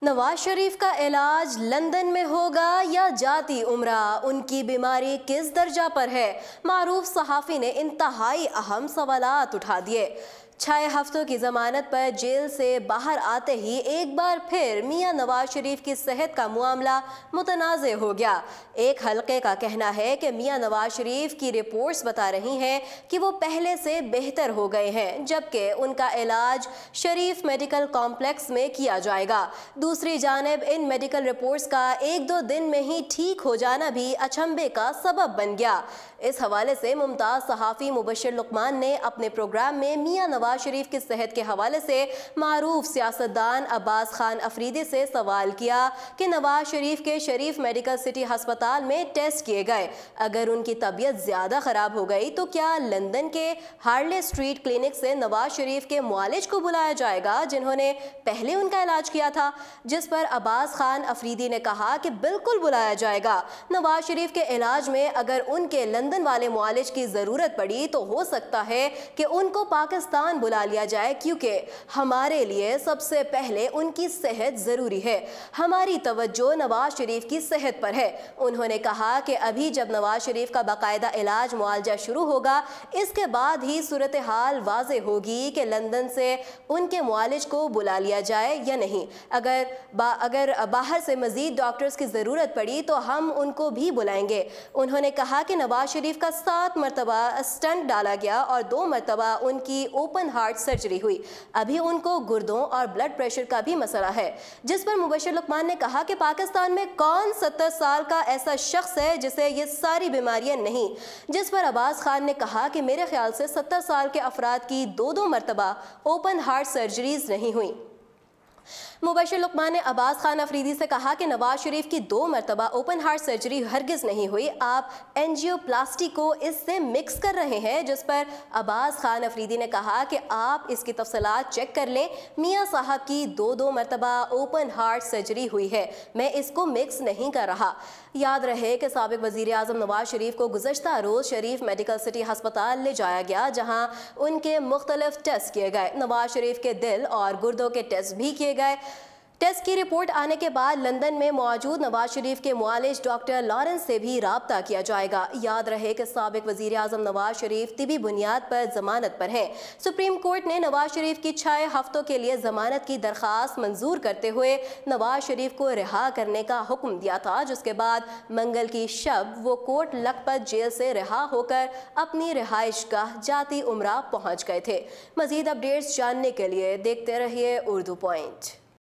नवाज शरीफ का इलाज लंदन में होगा या जाती उम्रा, उनकी बीमारी किस दर्जा पर है? मारूफ सहाफ़ी ने इंतहाई अहम सवालात उठा दिए। 6 हफ्तों की जमानत पर जेल से बाहर आते ही एक बार फिर मियां नवाज शरीफ की सेहत का मामला मुतनाज़े हो गया। एक हल्के का कहना है कि मियां नवाज शरीफ की रिपोर्ट्स बता रही हैं कि वो पहले से बेहतर हो गए हैं, जबकि उनका इलाज शरीफ मेडिकल कॉम्प्लेक्स में किया जाएगा। दूसरी जानिब इन मेडिकल रिपोर्ट्स का 1-2 दिन में ही ठीक हो जाना भी अचंभे का सबब बन गया। इस हवाले से मुमताज़ सहाफ़ी मुबश्शिर लुकमान ने अपने प्रोग्राम में मियां नवाज शरीफ की सेहत के हवाले से मारूफ सियासतदान अब्बास खान अफरीदी से सवाल किया कि नवाज शरीफ के शरीफ मेडिकल सिटी हस्पताल में टेस्ट किए गए, अगर उनकी तबीयत ज़्यादा ख़राब हो गई तो क्या लंदन के हार्ले स्ट्रीट क्लिनिक से नवाज शरीफ के मुआलिज को बुलाया जाएगा जिन्होंने पहले उनका इलाज किया था? जिस पर अब्बास खान अफरीदी ने कहा कि बिल्कुल बुलाया जाएगा। नवाज शरीफ के इलाज में अगर उनके लंदन वाले मुआलिज की ज़रूरत पड़ी तो हो सकता है कि उनको पाकिस्तान बुला लिया जाए, क्योंकि हमारे लिए सबसे पहले उनकी सेहत ज़रूरी है। हमारी तवज्जो नवाज शरीफ की सेहत पर है। उन्होंने कहा कि अभी जब नवाज शरीफ का बाकायदा इलाज मुआलजा शुरू होगा, इसके बाद ही सूरत हाल वाज़े होगी कि लंदन से उनके मुआलिज को बुला लिया जाए या नहीं। अगर बाहर से मज़ीद डॉक्टर्स की ज़रूरत पड़ी तो हम उनको भी बुलाएंगे। उन्होंने कहा कि नवाज शरीफ का 7 मरतबा स्टंट डाला गया और 2 मरतबा उनकी ओपन हार्ट सर्जरी हुई। अभी उनको गुर्दों और ब्लड प्रेशर का भी मसला है। जिस पर मुबश्शिर लुकमान ने कहा कि पाकिस्तान में कौन 70 साल का ऐसा शख्स है जिसे ये सारी बीमारियां नहीं। जिस पर अब्बास खान ने कहा कि मेरे ख्याल से 70 साल के अफराद की 2-2 मरतबा ओपन हार्ट सर्जरीज नहीं हुई। मुबश्शिर लुकमान ने अब्बास खान अफरीदी से कहा कि नवाज शरीफ की 2 मरतबा ओपन हार्ट सर्जरी हरगिज़ नहीं हुई, आप एंजियोप्लास्टी को इससे मिक्स कर रहे हैं। जिस पर अब्बास खान अफरीदी ने कहा कि आप इसकी तफसीलात चेक कर लें, मियाँ साहब की 2-2 मरतबा ओपन हार्ट सर्जरी हुई है, मैं इसको मिक्स नहीं कर रहा। याद रहे कि साबिक वज़ीर आज़म नवाज शरीफ को गुज़श्ता रोज़ शरीफ मेडिकल सिटी हस्पताल ले जाया गया, जहाँ उनके मुख्तलिफ टेस्ट किए गए। नवाज शरीफ के दिल और गुर्दों के टेस्ट भी किए गए। टेस्ट की रिपोर्ट आने के बाद लंदन में मौजूद नवाज शरीफ के मुआलिज डॉक्टर लॉरेंस से भी राब्ता किया जाएगा। याद रहे कि साबिक वज़ीर आज़म नवाज शरीफ तिबी बुनियाद पर जमानत पर हैं। सुप्रीम कोर्ट ने नवाज शरीफ की 6 हफ्तों के लिए जमानत की दरख्वास्त मंजूर करते हुए नवाज शरीफ को रिहा करने का हुक्म दिया था, जिसके बाद मंगल की शब वो कोट लखपत जेल से रिहा होकर अपनी रिहाइश गाह जाती उम्रा पहुँच गए थे। मज़ीद अपडेट्स जानने के लिए देखते रहिए उर्दू पॉइंट।